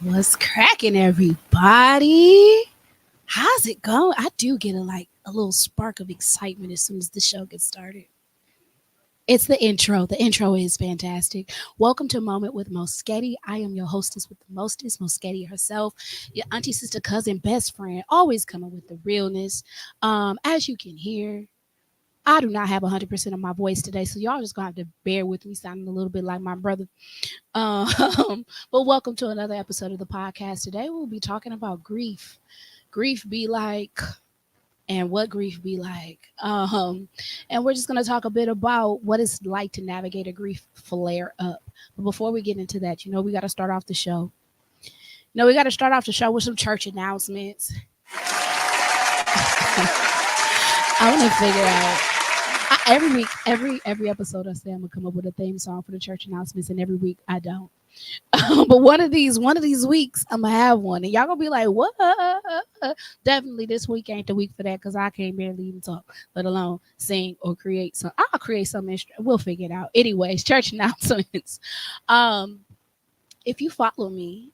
What's cracking, everybody? How's it going? I do get a little spark of excitement as soon as the show gets started. It's the intro. The intro is fantastic. Welcome to Moment with Moesghetti. I am your hostess with the mostest, Moesghetti herself, your auntie, sister, cousin, best friend, always coming with the realness. As you can hear, I do not have 100% of my voice today, so y'all just gonna have to bear with me sounding a little bit like my brother. Um, but welcome to another episode of the podcast. Today we'll be talking about grief. Grief be like, and what grief be like. And we're just gonna talk a bit about what it's like to navigate a grief flare up. But before we get into that, we got to start off the show. We got to start off the show with some church announcements. I want to figure out every week, every episode. I say I'm gonna come up with a theme song for the church announcements, and every week I don't. But one of these weeks, I'm gonna have one, and y'all gonna be like, "What?" Definitely, this week ain't the week for that because I can't barely even talk, let alone sing or create some. I'll create some instrument. We'll figure it out. Anyways, church announcements. Um, if you follow me,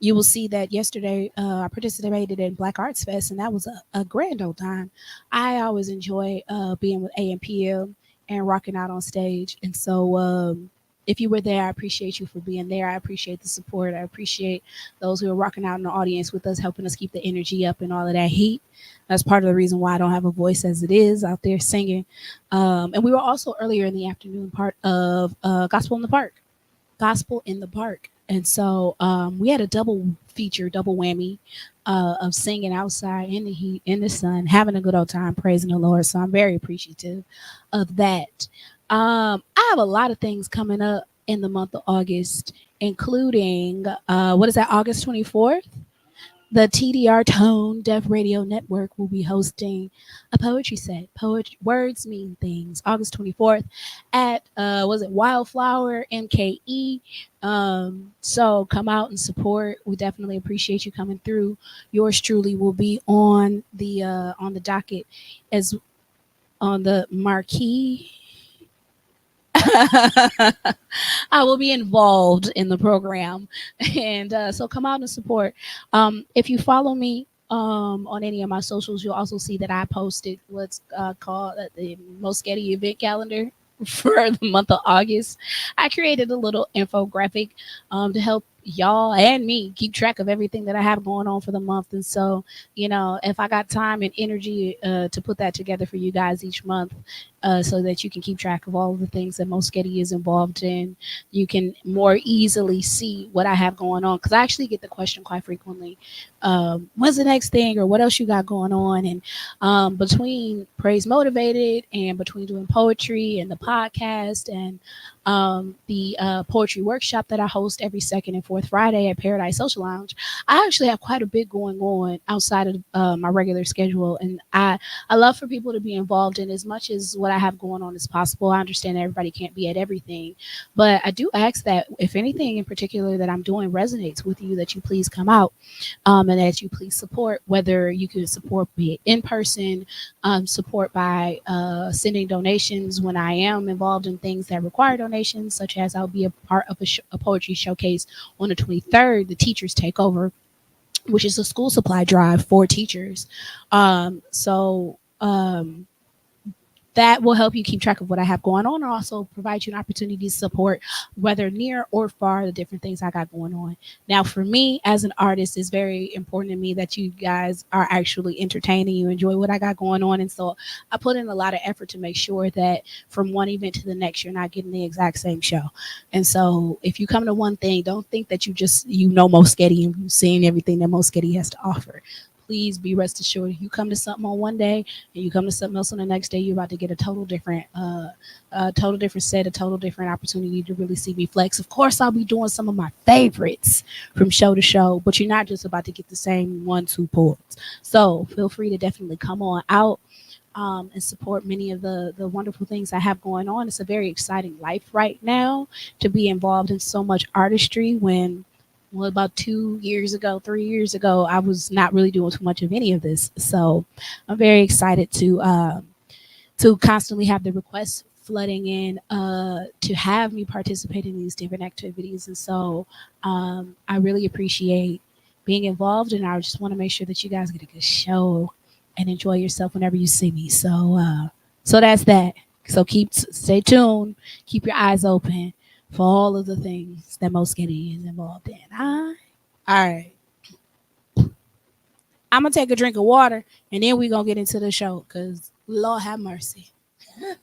you will see that yesterday I participated in Black Arts Fest, and that was a grand old time. I always enjoy being with AMPM and rocking out on stage. And so if you were there, I appreciate you for being there. I appreciate the support. I appreciate those who are rocking out in the audience with us, helping us keep the energy up and all of that heat. That's part of the reason why I don't have a voice as it is out there singing. And we were also earlier in the afternoon part of Gospel in the Park. Gospel in the Park. And so we had a double feature, double whammy of singing outside in the heat, in the sun, having a good old time, praising the Lord. So I'm very appreciative of that. I have a lot of things coming up in the month of August, including, what is that, August 24th? The TDR Tone Deaf Radio Network will be hosting a poetry set. Words Mean Things, August 24th at was it Wildflower MKE. So come out and support. We definitely appreciate you coming through. Yours truly will be on the docket as on the marquee. I will be involved in the program, and so come out and support. If you follow me on any of my socials, you'll also see that I posted what's called the Moesghetti event calendar for the month of August. I created a little infographic to help y'all and me keep track of everything that I have going on for the month. And so, if I got time and energy to put that together for you guys each month, so that you can keep track of all of the things that Moesghetti is involved in, you can more easily see what I have going on. Because I actually get the question quite frequently, when's the next thing or what else you got going on? And between Praise Motivated and between doing poetry and the podcast and the poetry workshop that I host every second and fourth Friday at Paradise Social Lounge, I actually have quite a bit going on outside of my regular schedule. And I love for people to be involved in as much as what I have going on as possible. I understand that everybody can't be at everything, but I do ask that if anything in particular that I'm doing resonates with you, that you please come out and that you please support, whether you can support be it in person, support by sending donations when I am involved in things that require donations, such as I'll be a part of a poetry showcase on the 23rd, the Teachers Takeover, which is a school supply drive for teachers. That will help you keep track of what I have going on and also provide you an opportunity to support, whether near or far, the different things I got going on. Now, for me as an artist, it's very important to me that you guys are actually entertaining, you enjoy what I got going on. And so I put in a lot of effort to make sure that from one event to the next, you're not getting the exact same show. And so if you come to one thing, don't think that Moesghetti and you've seen everything that Moesghetti has to offer. Please be rest assured, you come to something on one day and you come to something else on the next day, you're about to get a total different set, a total different opportunity to really see me flex. Of course, I'll be doing some of my favorites from show to show, but you're not just about to get the same 1-2 points. So feel free to definitely come on out and support many of the wonderful things I have going on. It's a very exciting life right now to be involved in so much artistry when, well, about 2 years ago, 3 years ago, I was not really doing too much of any of this. So I'm very excited to constantly have the requests flooding in to have me participate in these different activities. And so I really appreciate being involved, and I just want to make sure that you guys get a good show and enjoy yourself whenever you see me. So that's that. So stay tuned, keep your eyes open for all of the things that Moesghetti is involved in. All right. I'm gonna take a drink of water and then we're gonna get into the show because Lord have mercy. A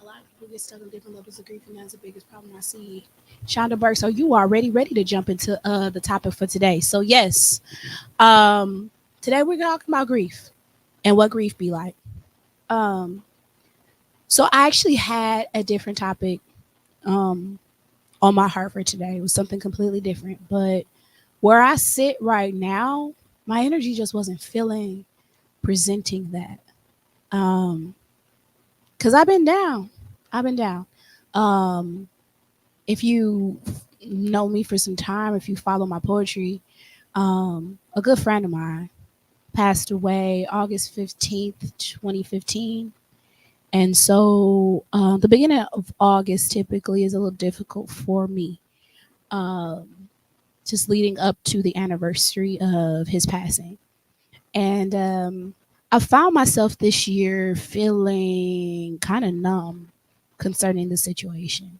lot of people get stuck on different levels of grief, and that's the biggest problem I see. Shonda Burke, so you are ready to jump into the topic for today. So yes, today we're talking about grief and what grief be like. Um, so I actually had a different topic um, on my heart for today. It was something completely different, but where I sit right now, my energy just wasn't feeling presenting that. Cause I've been down. I've been down. Um, if you know me for some time, if you follow my poetry, a good friend of mine passed away August 15th, 2015. And so the beginning of August typically is a little difficult for me. Um, just leading up to the anniversary of his passing. And I found myself this year feeling kind of numb concerning the situation.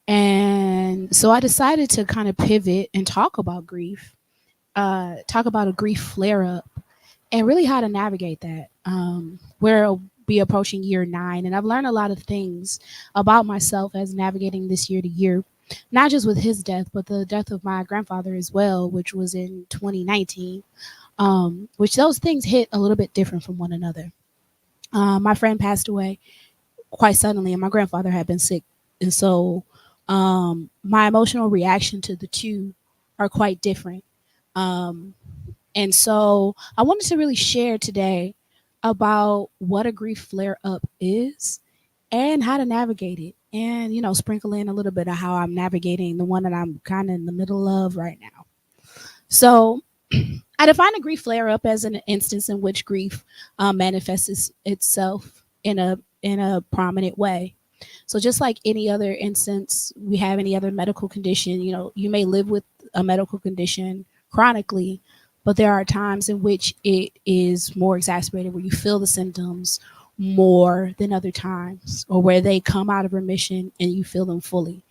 And so I decided to kind of pivot and talk about grief, talk about a grief flare up, and really how to navigate that. We'll be approaching year 9, and I've learned a lot of things about myself as navigating this year to year, not just with his death, but the death of my grandfather as well, which was in 2019. Which those things hit a little bit different from one another. My friend passed away quite suddenly, and my grandfather had been sick, and so my emotional reaction to the two are quite different. Um, and so I wanted to really share today about what a grief flare up is and how to navigate it, and sprinkle in a little bit of how I'm navigating the one that I'm kind of in the middle of right now. So I define a grief flare up as an instance in which grief manifests itself in a prominent way. So just like any other instance, we have any other medical condition. You may live with a medical condition chronically, but there are times in which it is more exacerbated, where you feel the symptoms more than other times, or where they come out of remission and you feel them fully.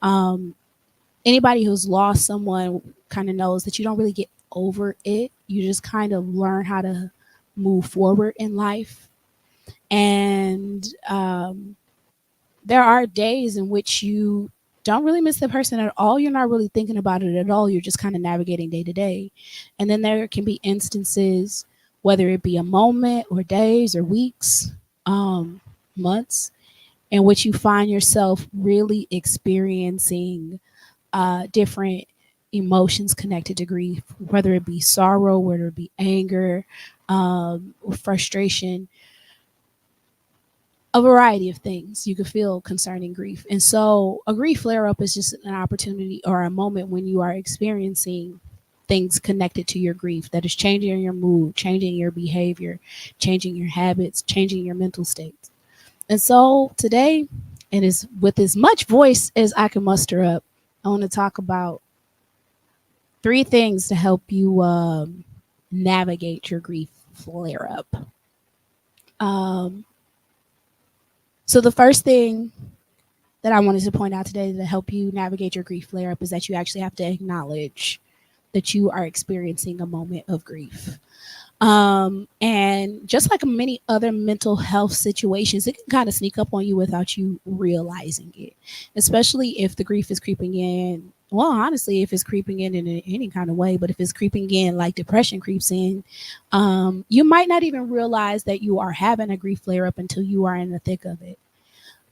Um, Anybody who's lost someone kind of knows that you don't really get over it. You just kind of learn how to move forward in life. And there are days in which you don't really miss the person at all. You're not really thinking about it at all. You're just kind of navigating day to day. And then there can be instances, whether it be a moment or days or weeks, months, in which you find yourself really experiencing different emotions connected to grief, whether it be sorrow, whether it be anger, or frustration, a variety of things you could feel concerning grief. And so a grief flare up is just an opportunity or a moment when you are experiencing things connected to your grief that is changing your mood, changing your behavior, changing your habits, changing your mental states. And so today, and is with as much voice as I can muster up, I want to talk about 3 things to help you navigate your grief flare up. Um, so the first thing that I wanted to point out today to help you navigate your grief flare up is that you actually have to acknowledge that you are experiencing a moment of grief. And just like many other mental health situations, it can kind of sneak up on you without you realizing it, especially if the grief is creeping in. Well, honestly, if it's creeping in any kind of way, but if it's creeping in like depression creeps in, you might not even realize that you are having a grief flare up until you are in the thick of it.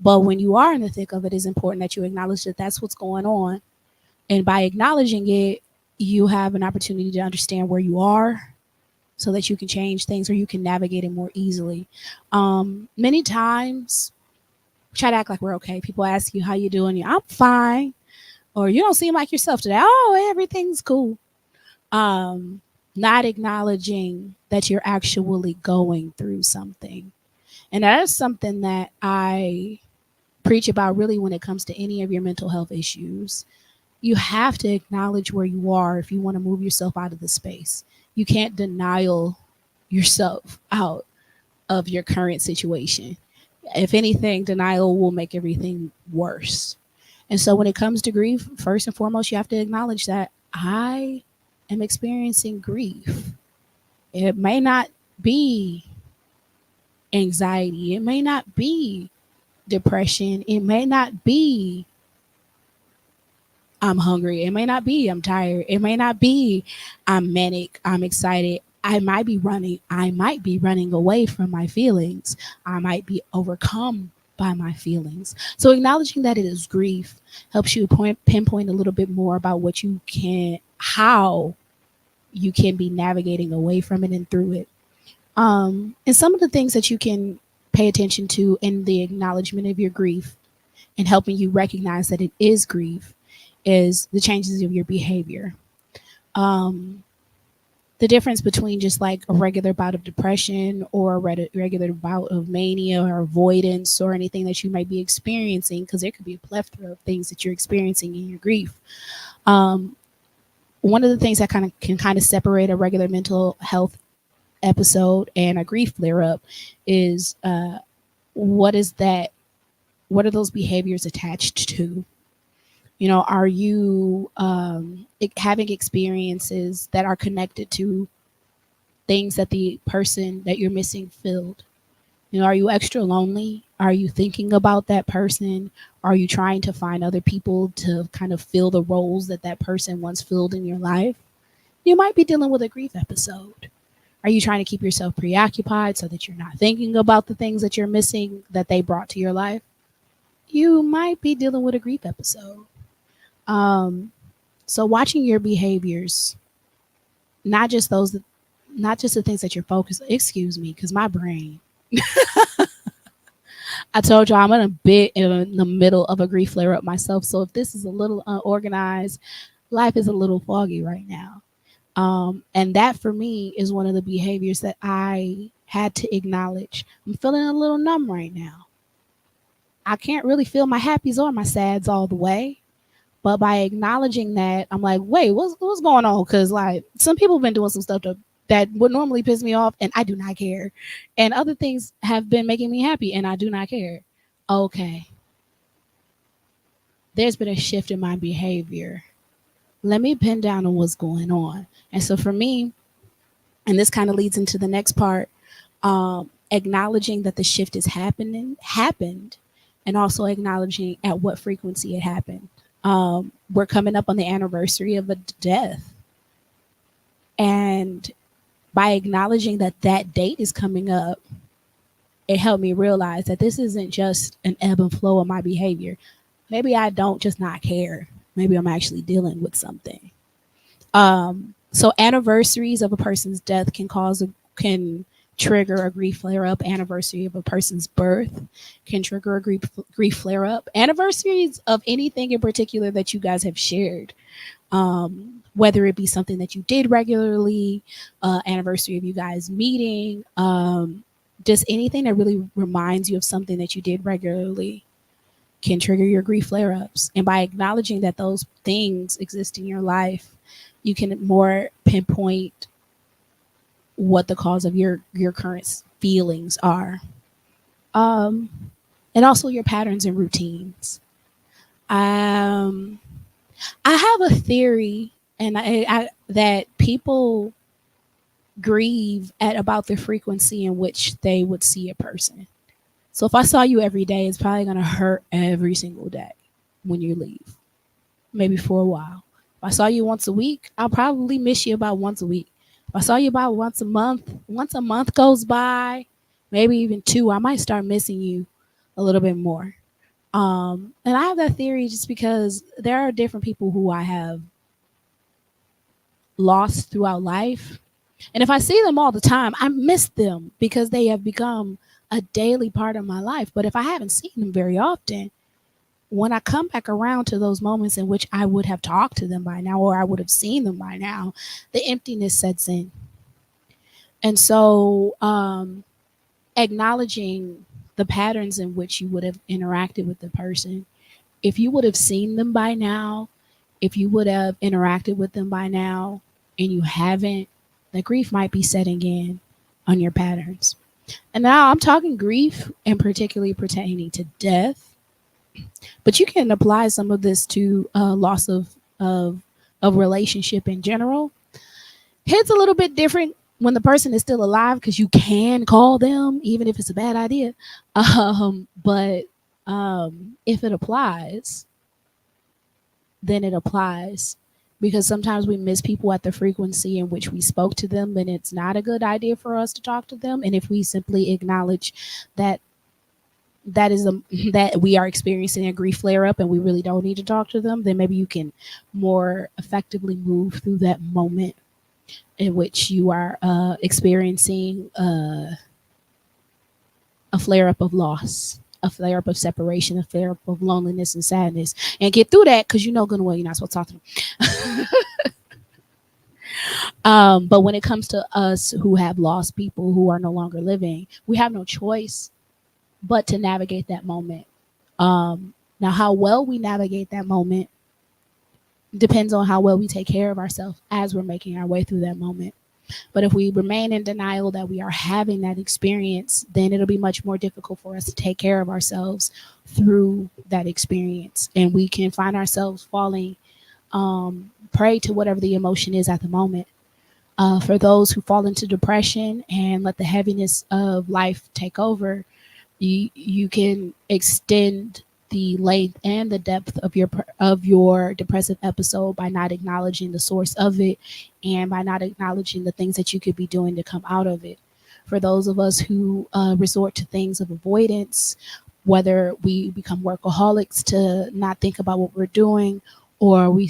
But when you are in the thick of it, it's important that you acknowledge that that's what's going on. And by acknowledging it, you have an opportunity to understand where you are so that you can change things or you can navigate it more easily. Many times, try to act like we're okay. People ask you, how you doing? I'm fine. Or you don't seem like yourself today. Oh, everything's cool. Not acknowledging that you're actually going through something. And that is something that I preach about really when it comes to any of your mental health issues. You have to acknowledge where you are if you want to move yourself out of the space. You can't denial yourself out of your current situation. If anything, denial will make everything worse. And so when it comes to grief, first and foremost, you have to acknowledge that I am experiencing grief. It may not be anxiety, it may not be depression, it may not be I'm hungry, it may not be I'm tired, it may not be I'm manic, I'm excited. I might be running away from my feelings. I might be overcome by my feelings. So acknowledging that it is grief helps you pinpoint a little bit more about how you can be navigating away from it and through it. And some of the things that you can pay attention to in the acknowledgement of your grief and helping you recognize that it is grief is the changes of your behavior. Um, the difference between just like a regular bout of depression or a regular bout of mania or avoidance or anything that you might be experiencing, because there could be a plethora of things that you're experiencing in your grief. Um, One of the things that kind of separate a regular mental health episode and a grief flare up is what is that? What are those behaviors attached to? You know, are you having experiences that are connected to things that the person that you're missing filled? You know, are you extra lonely? Are you thinking about that person? Are you trying to find other people to kind of fill the roles that that person once filled in your life? You might be dealing with a grief episode. Are you trying to keep yourself preoccupied so that you're not thinking about the things that you're missing that they brought to your life? You might be dealing with a grief episode. Um, so watching your behaviors, not just those, not just the things that you're focused. Excuse me, because my brain. I told you I'm in a bit in the middle of a grief flare up myself. So if this is a little unorganized, life is a little foggy right now. And that for me is one of the behaviors that I had to acknowledge. I'm feeling a little numb right now. I can't really feel my happies or my sads all the way. But by acknowledging that, I'm like, wait, what's going on? Because like some people have been doing some stuff that would normally piss me off, and I do not care. And other things have been making me happy, and I do not care. Okay, there's been a shift in my behavior. Let me pin down on what's going on. And so for me, and this kind of leads into the next part, acknowledging that the shift is happened, and also acknowledging at what frequency it happened. We're coming up on the anniversary of a death, and by acknowledging that that date is coming up, it helped me realize that this isn't just an ebb and flow of my behavior. Maybe I don't just not care. Maybe I'm actually dealing with something. So anniversaries of a person's death can trigger a grief flare up. Anniversary of a person's birth can trigger a grief flare up. Anniversaries of anything in particular that you guys have shared, whether it be something that you did regularly, anniversary of you guys meeting, just anything that really reminds you of something that you did regularly can trigger your grief flare ups. And by acknowledging that those things exist in your life, you can more pinpoint what the cause of your current feelings are. Um, and also your patterns and routines. Um, I have a theory, and that people grieve at about the frequency in which they would see a person. So if I saw you every day, it's probably going to hurt every single day when you leave, maybe for a while. If I saw you once a week, I'll probably miss you about once a week. If I saw you about once a month goes by, maybe even two, I might start missing you a little bit more. And I have that theory just because there are different people who I have lost throughout life. And if I see them all the time, I miss them because they have become a daily part of my life. But if I haven't seen them very often, when I come back around to those moments in which I would have talked to them by now or I would have seen them by now, the emptiness sets in. And so, acknowledging the patterns in which you would have interacted with the person, if you would have seen them by now, if you would have interacted with them by now, and you haven't, the grief might be setting in on your patterns. And now I'm talking grief and particularly pertaining to death, but you can apply some of this to loss of relationship in general. Hits a little bit different when the person is still alive because you can call them even if it's a bad idea. But if it applies, then it applies, because sometimes we miss people at the frequency in which we spoke to them, and it's not a good idea for us to talk to them. And if we simply acknowledge that that is a that we are experiencing a grief flare up and we really don't need to talk to them, then maybe you can more effectively move through that moment in which you are experiencing a flare up of loss, a flare up of separation, a flare up of loneliness and sadness, and get through that, because you know good and well you're not supposed to talk to them. But when it comes to us who have lost people who are no longer living, we have no choice but to navigate that moment. Now, how well we navigate that moment depends on how well we take care of ourselves as we're making our way through that moment. But if we remain in denial that we are having that experience, then it'll be much more difficult for us to take care of ourselves through that experience. And we can find ourselves falling prey to whatever the emotion is at the moment. For those who fall into depression and let the heaviness of life take over, you can extend the length and the depth of your depressive episode by not acknowledging the source of it and by not acknowledging the things that you could be doing to come out of it. For those of us who resort to things of avoidance, whether we become workaholics to not think about what we're doing, or we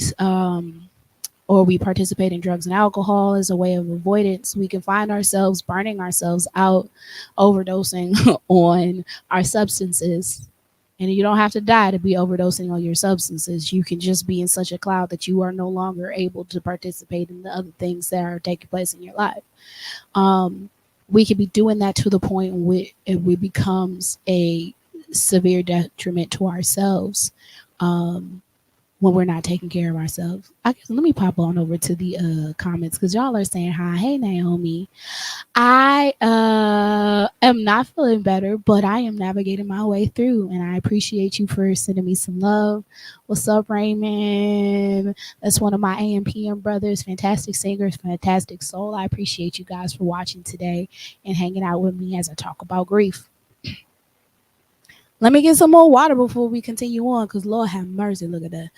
participate in drugs and alcohol as a way of avoidance, we can find ourselves burning ourselves out, overdosing on our substances. And you don't have to die to be overdosing on your substances. You can just be in such a cloud that you are no longer able to participate in the other things that are taking place in your life. We could be doing that to the point where it becomes a severe detriment to ourselves. When we're not taking care of ourselves. I guess let me pop on over to the comments, because y'all are saying hi. Hey Naomi. I am not feeling better, but I am navigating my way through, and I appreciate you for sending me some love. What's up, Raymond? That's one of my AMPM brothers, fantastic singers, fantastic soul. I appreciate you guys for watching today and hanging out with me as I talk about grief. Let me get some more water before we continue on, because Lord have mercy, look at that.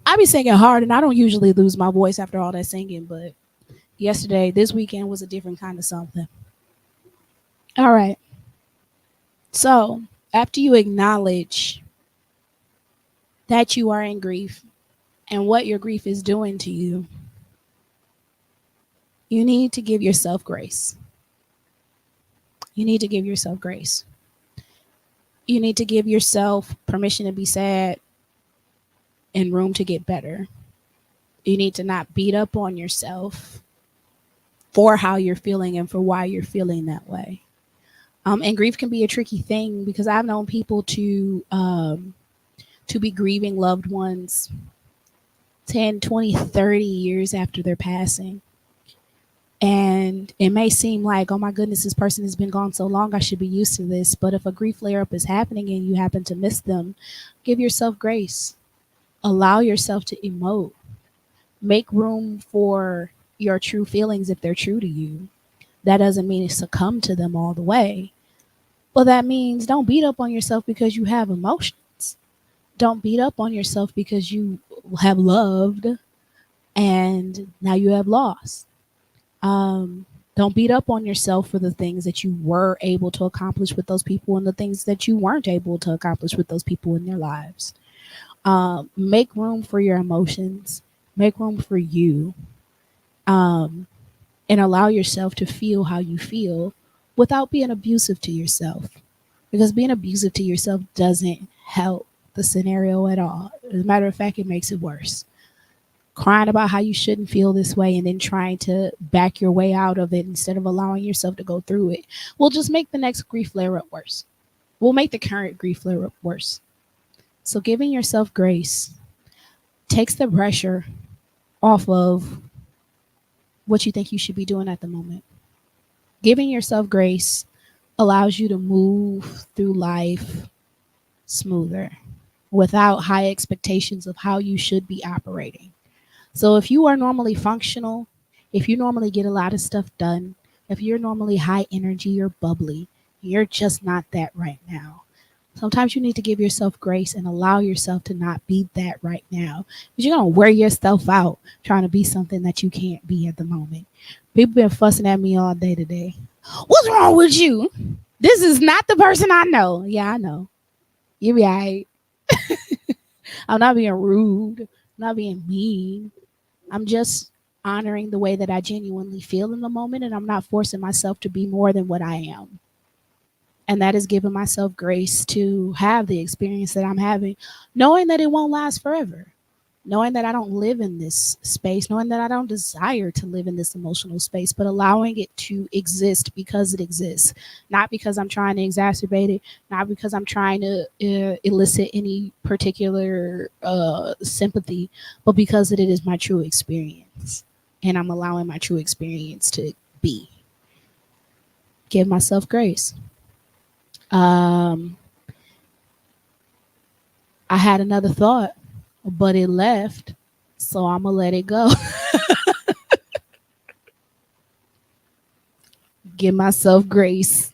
I be singing hard, and I don't usually lose my voice after all that singing, but this weekend was a different kind of something. All right. So, after you acknowledge that you are in grief and what your grief is doing to you, you need to give yourself grace. You need to give yourself grace. You need to give yourself permission to be sad and room to get better. You need to not beat up on yourself for how you're feeling and for why you're feeling that way. And grief can be a tricky thing, because I've known people to be grieving loved ones 10, 20, 30 years after their passing. And it may seem like, oh my goodness, this person has been gone so long, I should be used to this. But if a grief flare up is happening and you happen to miss them, give yourself grace. Allow yourself to emote. Make room for your true feelings if they're true to you. That doesn't mean succumb to them all the way. Well, that means don't beat up on yourself because you have emotions. Don't beat up on yourself because you have loved and now you have lost. Don't beat up on yourself for the things that you were able to accomplish with those people and the things that you weren't able to accomplish with those people in their lives. Make room for your emotions. Make room for you. And allow yourself to feel how you feel without being abusive to yourself. Because being abusive to yourself doesn't help. the scenario at all. As a matter of fact, it makes it worse. Crying about how you shouldn't feel this way and then trying to back your way out of it instead of allowing yourself to go through it will just make the next grief flare up worse. Will make the current grief flare up worse. So giving yourself grace takes the pressure off of what you think you should be doing at the moment. Giving yourself grace allows you to move through life smoother without high expectations of how you should be operating. So if you are normally functional, if you normally get a lot of stuff done, if you're normally high energy or bubbly, you're just not that right now. Sometimes you need to give yourself grace and allow yourself to not be that right now. Because you're going to wear yourself out trying to be something that you can't be at the moment. People been fussing at me all day today. What's wrong with you? This is not the person I know. Yeah, I know. You be all right. I'm not being rude. I'm not being mean. I'm just honoring the way that I genuinely feel in the moment, and I'm not forcing myself to be more than what I am. And that is giving myself grace to have the experience that I'm having, knowing that it won't last forever, knowing that I don't live in this space, knowing that I don't desire to live in this emotional space, but allowing it to exist because it exists, not because I'm trying to exacerbate it, not because I'm trying to elicit any particular sympathy, but because it is my true experience. And I'm allowing my true experience to be. Give myself grace. Um, I had another thought, but it left, so I'm gonna let it go. Give myself grace.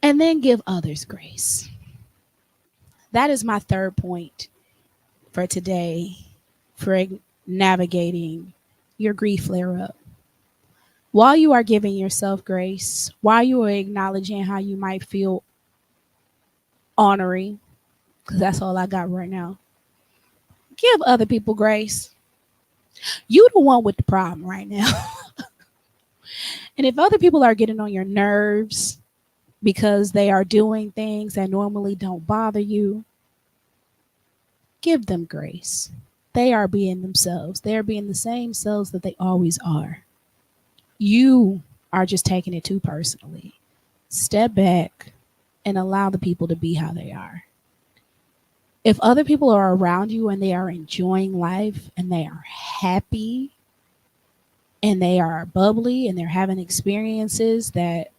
And then give others grace. That is my third point for today for navigating your grief flare up. While you are giving yourself grace, while you are acknowledging how you might feel honoring, because that's all I got right now, give other people grace. You the one with the problem right now. And if other people are getting on your nerves because they are doing things that normally don't bother you, give them grace. They are being themselves. They are being the same selves that they always are. You are just taking it too personally. Step back and allow the people to be how they are. If other people are around you and they are enjoying life and they are happy and they are bubbly and they're having experiences that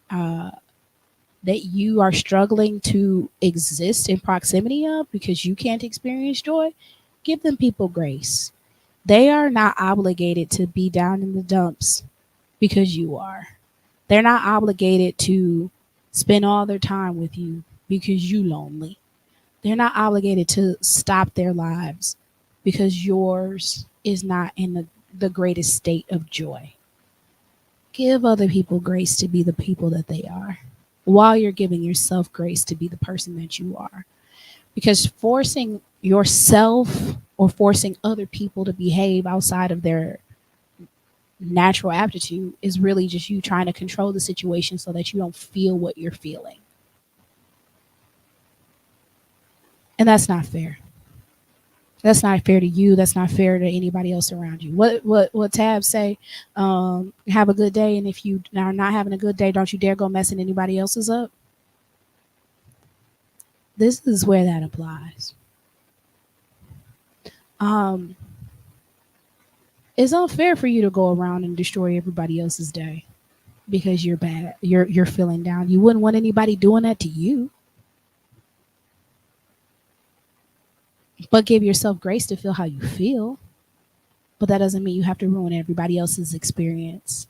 you are struggling to exist in proximity of because you can't experience joy, give them people grace. They are not obligated to be down in the dumps because you are. They're not obligated to spend all their time with you because you lonely. They're not obligated to stop their lives because yours is not in the greatest state of joy. Give other people grace to be the people that they are while you're giving yourself grace to be the person that you are. Because forcing yourself or forcing other people to behave outside of their natural aptitude is really just you trying to control the situation so that you don't feel what you're feeling. And that's not fair. That's not fair to you. That's not fair to anybody else around you. What Tab say? Have a good day, and if you are not having a good day, don't you dare go messing anybody else's up. This is where that applies. Um, it's unfair for you to go around and destroy everybody else's day because you're bad. You're feeling down. You wouldn't want anybody doing that to you. But give yourself grace to feel how you feel. But that doesn't mean you have to ruin everybody else's experience.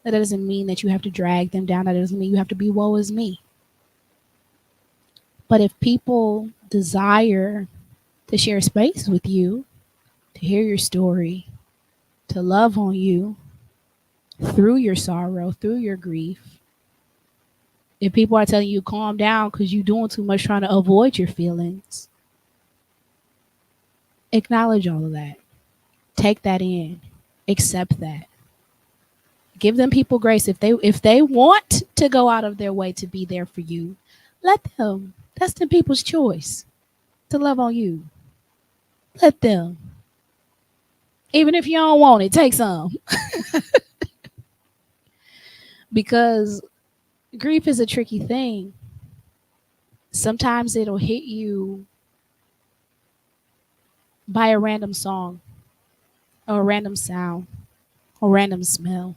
That doesn't mean that you have to drag them down. That doesn't mean you have to be woe is me. But if people desire to share space with you, to hear your story, to love on you through your sorrow, through your grief, if people are telling you calm down because you're doing too much trying to avoid your feelings, acknowledge all of that. Take that in. Accept that. Give them people grace. If they want to go out of their way to be there for you, let them. That's the people's choice to love on you. Let them. Even if you don't want it, take some. Because grief is a tricky thing. Sometimes it'll hit you by a random song or a random sound or random smell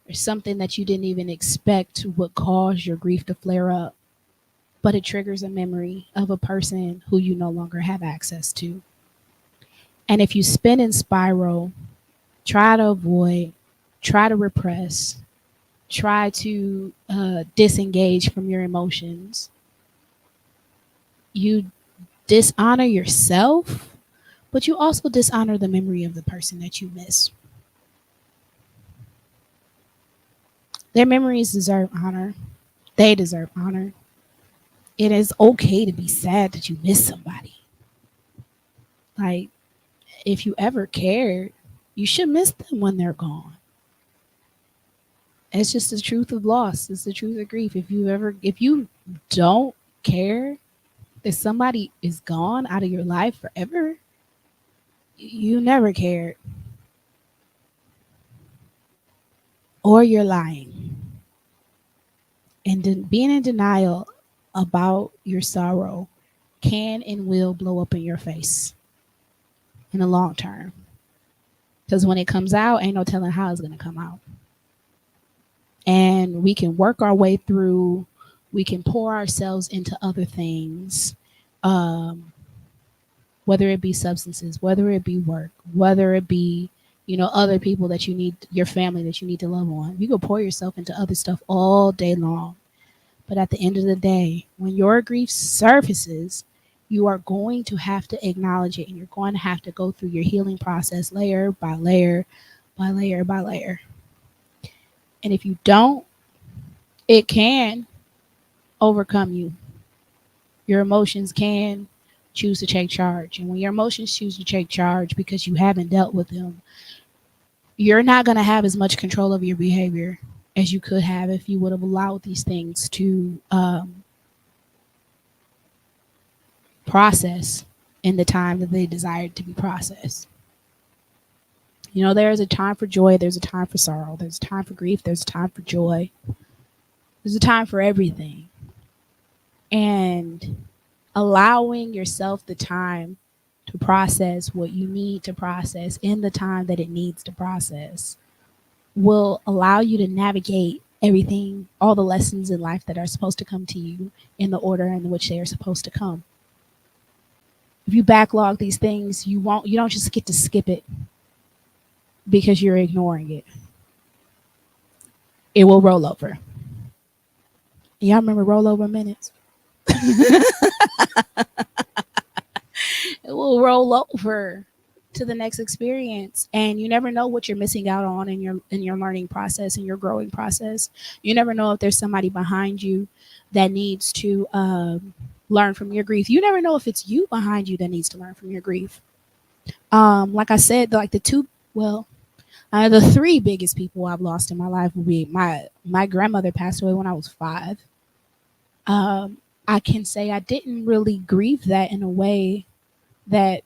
or something that you didn't even expect would cause your grief to flare up. But it triggers a memory of a person who you no longer have access to. And if you spin in spiral, try to avoid, try to repress, try to disengage from your emotions, you dishonor yourself, but you also dishonor the memory of the person that you miss. Their memories deserve honor. They deserve honor. It is okay to be sad that you miss somebody. Like, if you ever cared, you should miss them when they're gone. It's just the truth of loss. It's the truth of grief. If you don't care that somebody is gone out of your life forever, you never cared. Or you're lying. And being in denial about your sorrow can and will blow up in your face in the long term. Because when it comes out, ain't no telling how it's going to come out. And we can work our way through, we can pour ourselves into other things, um, whether it be substances, whether it be work, whether it be, other people that you need, your family that you need to love on. You can pour yourself into other stuff all day long. But at the end of the day, when your grief surfaces, you are going to have to acknowledge it and you're going to have to go through your healing process layer by layer by layer by layer. And if you don't, it can overcome you. Your emotions can choose to take charge. And when your emotions choose to take charge because you haven't dealt with them, you're not going to have as much control of your behavior as you could have if you would have allowed these things to process in the time that they desired to be processed. There is a time for joy, there's a time for sorrow, there's a time for grief, there's a time for joy, there's a time for everything. And allowing yourself the time to process what you need to process in the time that it needs to process will allow you to navigate everything, all the lessons in life that are supposed to come to you in the order in which they are supposed to come. If you backlog these things, you don't just get to skip it because you're ignoring it. It will roll over. Y'all remember rollover minutes? It will roll over to the next experience, and you never know what you're missing out on in your learning process, in your growing process. You never know if there's somebody behind you that needs to learn from your grief. You never know if it's you behind you that needs to learn from your grief. Like I said, like the three biggest people I've lost in my life will be my grandmother passed away when I was 5. I can say I didn't really grieve that in a way that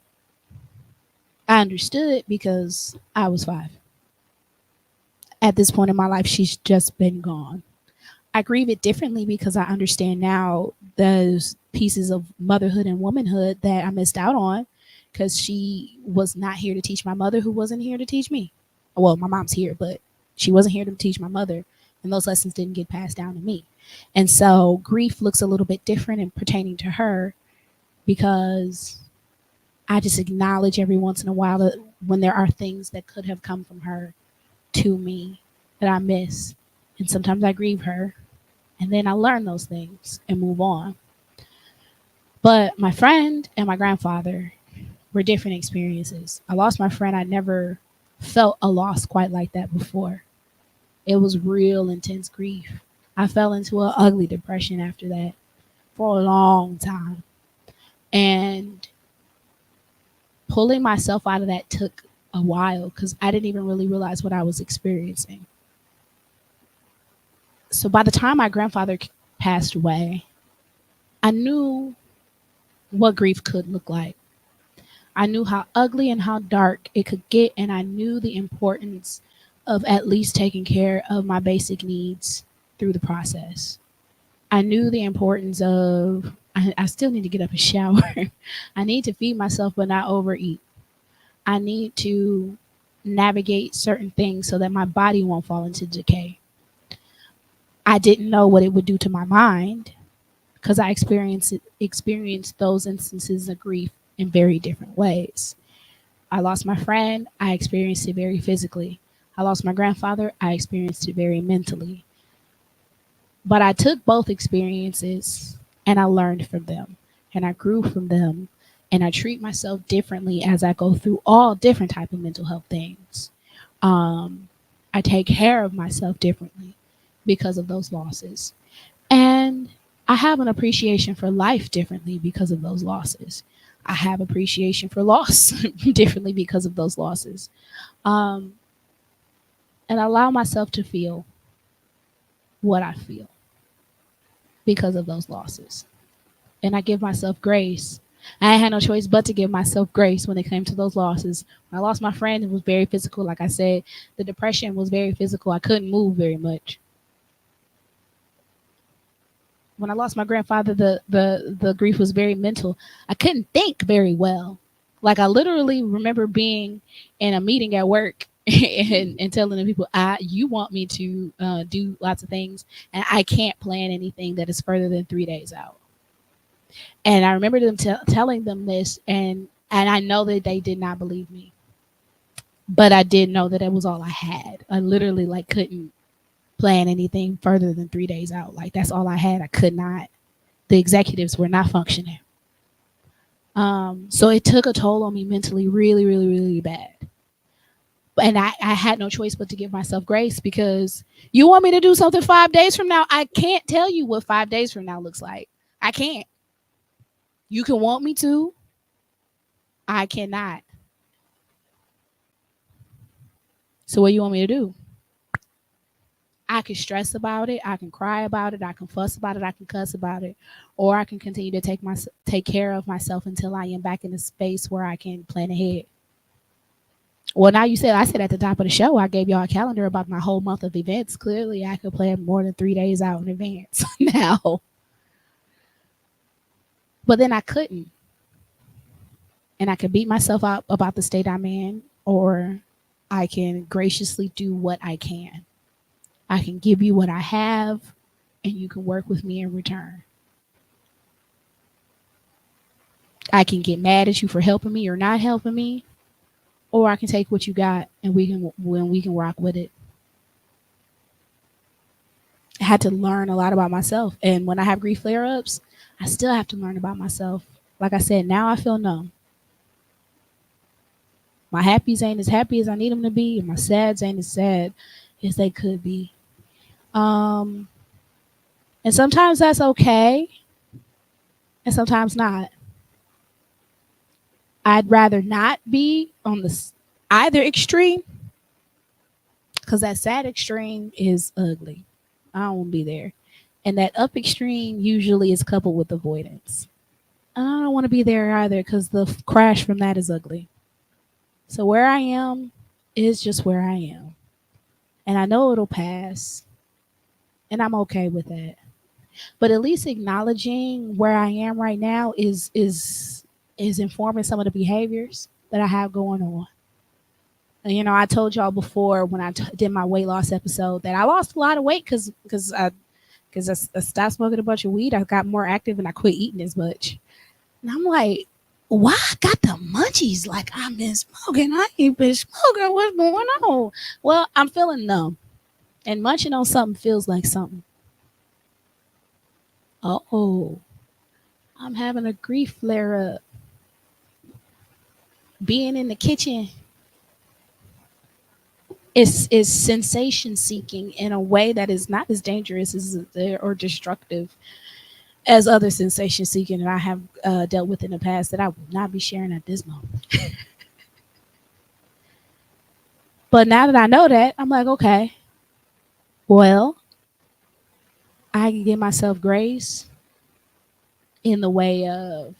I understood because I was 5. At this point in my life, she's just been gone. I grieve it differently because I understand now those pieces of motherhood and womanhood that I missed out on because she was not here to teach my mother, who wasn't here to teach me. Well, my mom's here, but she wasn't here to teach my mother, and those lessons didn't get passed down to me. And so grief looks a little bit different in pertaining to her because I just acknowledge every once in a while that when there are things that could have come from her to me that I miss. And sometimes I grieve her, and then I learn those things and move on. But my friend and my grandfather were different experiences. I lost my friend. I never felt a loss quite like that before. It was real intense grief. I fell into an ugly depression after that for a long time. And pulling myself out of that took a while because I didn't even really realize what I was experiencing. So by the time my grandfather passed away, I knew what grief could look like. I knew how ugly and how dark it could get, and I knew the importance of at least taking care of my basic needs through the process. I knew the importance of I still need to get up and shower. I need to feed myself but not overeat. I need to navigate certain things so that my body won't fall into decay. I didn't know what it would do to my mind because I experienced those instances of grief in very different ways. I lost my friend, I experienced it very physically. I lost my grandfather, I experienced it very mentally. But I took both experiences and I learned from them and I grew from them and I treat myself differently as I go through all different type of mental health things. Um, I take care of myself differently because of those losses. And I have an appreciation for life differently because of those losses. I have appreciation for loss differently because of those losses. Um, and I allow myself to feel what I feel because of those losses. And I give myself grace. I had no choice but to give myself grace when it came to those losses. When I lost my friend, it was very physical. Like I said, the depression was very physical. I couldn't move very much. When I lost my grandfather, the grief was very mental. I couldn't think very well. Like I literally remember being in a meeting at work and telling the people, you want me to do lots of things, and I can't plan anything that is further than 3 days out. And I remember them telling them this, and I know that they did not believe me, but I did know that it was all I had. I literally like couldn't plan anything further than 3 days out. Like that's all I had. I could not. The executives were not functioning. So it took a toll on me mentally, really, really, really bad. And I had no choice but to give myself grace because you want me to do something 5 days from now. I can't tell you what 5 days from now looks like. I can't. You can want me to. I cannot. So what you want me to do? I can stress about it, I can cry about it, I can fuss about it, I can cuss about it, or I can continue to take care of myself until I am back in a space where I can plan ahead. Well, now you said I said at the top of the show, I gave y'all a calendar about my whole month of events. Clearly, I could plan more than 3 days out in advance now, but then I couldn't, and I could beat myself up about the state I'm in, or I can graciously do what I can. I can give you what I have, and you can work with me in return. I can get mad at you for helping me or not helping me, or I can take what you got and we can rock with it. I had to learn a lot about myself, and when I have grief flare ups, I still have to learn about myself. Like I said, now I feel numb. My happies ain't as happy as I need them to be, and my sads ain't as sad as they could be. Um, and sometimes that's okay, and sometimes not. I'd rather not be on either extreme because that sad extreme is ugly. I don't want to be there. And that up extreme usually is coupled with avoidance. I don't want to be there either because the crash from that is ugly. So where I am is just where I am. And I know it'll pass. And I'm okay with that. But at least acknowledging where I am right now is informing some of the behaviors that I have going on. And, I told y'all before when I did my weight loss episode that I lost a lot of weight because I stopped smoking a bunch of weed. I got more active and I quit eating as much. And I'm like, why I got the munchies? Like I've been smoking. I ain't been smoking. What's going on? Well, I'm feeling numb. And munching on something feels like something. Oh, I'm having a grief flare up. Being in the kitchen is sensation seeking in a way that is not as dangerous as or destructive as other sensation seeking that I have dealt with in the past that I will not be sharing at this moment. But now that I know that, I'm like, okay, well, I can give myself grace in the way of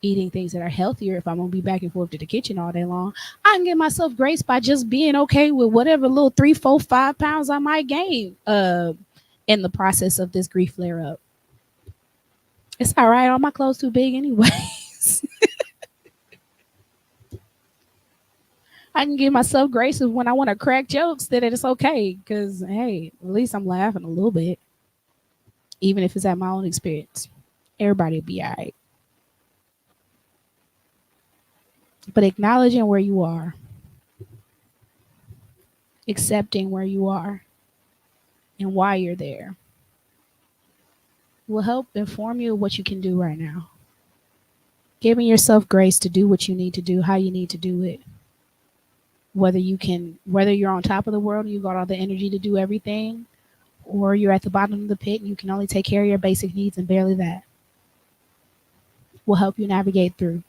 eating things that are healthier if I'm gonna be back and forth to the kitchen all day long. I can give myself grace by just being okay with whatever little 3, 4, 5 pounds I might gain in the process of this grief flare up. It's all right. All my clothes too big anyways. I can give myself grace when I want to crack jokes that it's okay because hey, at least I'm laughing a little bit, even if it's at my own experience. Everybody will be all right. But acknowledging where you are, accepting where you are, and why you're there will help inform you of what you can do right now. Giving yourself grace to do what you need to do, how you need to do it. Whether you're on top of the world and you got all the energy to do everything, or you're at the bottom of the pit and you can only take care of your basic needs and barely that, will help you navigate through.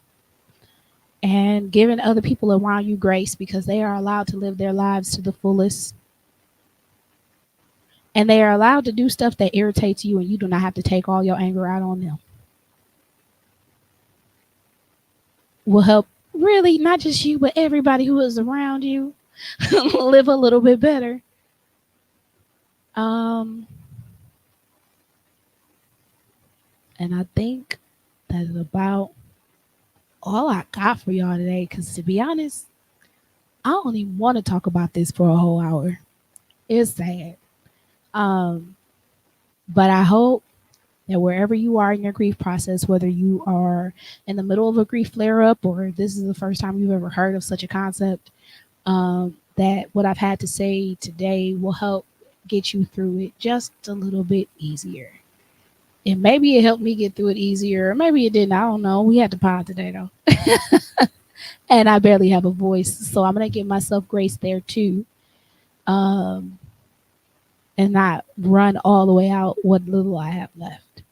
And giving other people around you grace because they are allowed to live their lives to the fullest. And they are allowed to do stuff that irritates you and you do not have to take all your anger out on them. Will help really not just you, but everybody who is around you live a little bit better. Um, and I think that is about all I got for y'all today. Because to be honest, I don't even want to talk about this for a whole hour. It's sad. Um, but I hope that wherever you are in your grief process, whether you are in the middle of a grief flare up or this is the first time you've ever heard of such a concept, that what I've had to say today will help get you through it just a little bit easier. And maybe it helped me get through it easier, or maybe it didn't. I don't know. We had to pod today though. And I barely have a voice. So I'm going to give myself grace there too. Um, and not run all the way out what little I have left.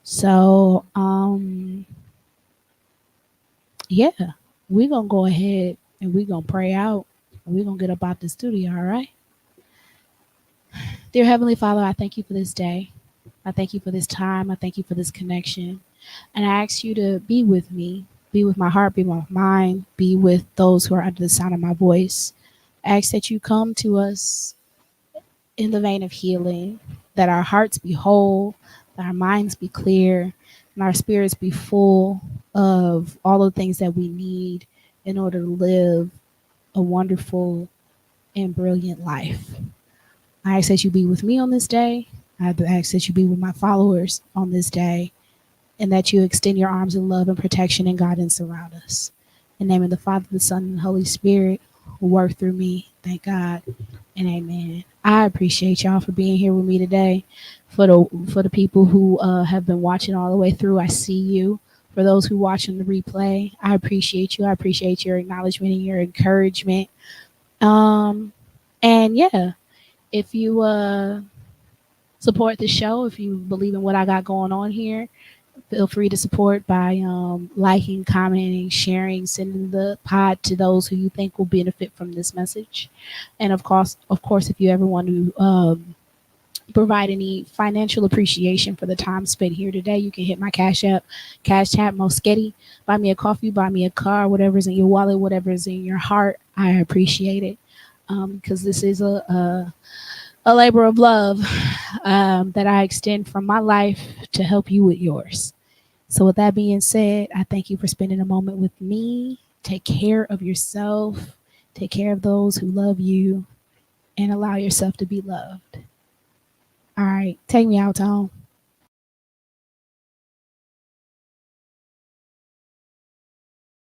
So, yeah, we're going to go ahead and we're going to pray out. We're going to get up out the studio, all right? Dear Heavenly Father, I thank you for this day. I thank you for this time. I thank you for this connection. And I ask you to be with me, be with my heart, be with my mind, be with those who are under the sound of my voice. I ask that you come to us in the vein of healing, that our hearts be whole, that our minds be clear, and our spirits be full of all the things that we need in order to live a wonderful and brilliant life. I ask that you be with me on this day. I ask that you be with my followers on this day, and that you extend your arms of love and protection and guidance around us. In the name of the Father, the Son, and the Holy Spirit, who work through me. Thank God and amen. I appreciate y'all for being here with me today. For the people who have been watching all the way through, I see you. For those who watching the replay, I appreciate you. I appreciate your acknowledgement and your encouragement. And yeah, if you support the show, if you believe in what I got going on here, feel free to support by liking, commenting, sharing, sending the pod to those who you think will benefit from this message. And of course, if you ever want to provide any financial appreciation for the time spent here today, you can hit my Cash App, Moesghetti. Buy me a coffee, buy me a car, whatever's in your wallet, whatever's in your heart. I appreciate it because this is a labor of love that I extend from my life to help you with yours. So, with that being said, I thank you for spending a moment with me. Take care of yourself, take care of those who love you, and allow yourself to be loved. All right, take me out, Tone.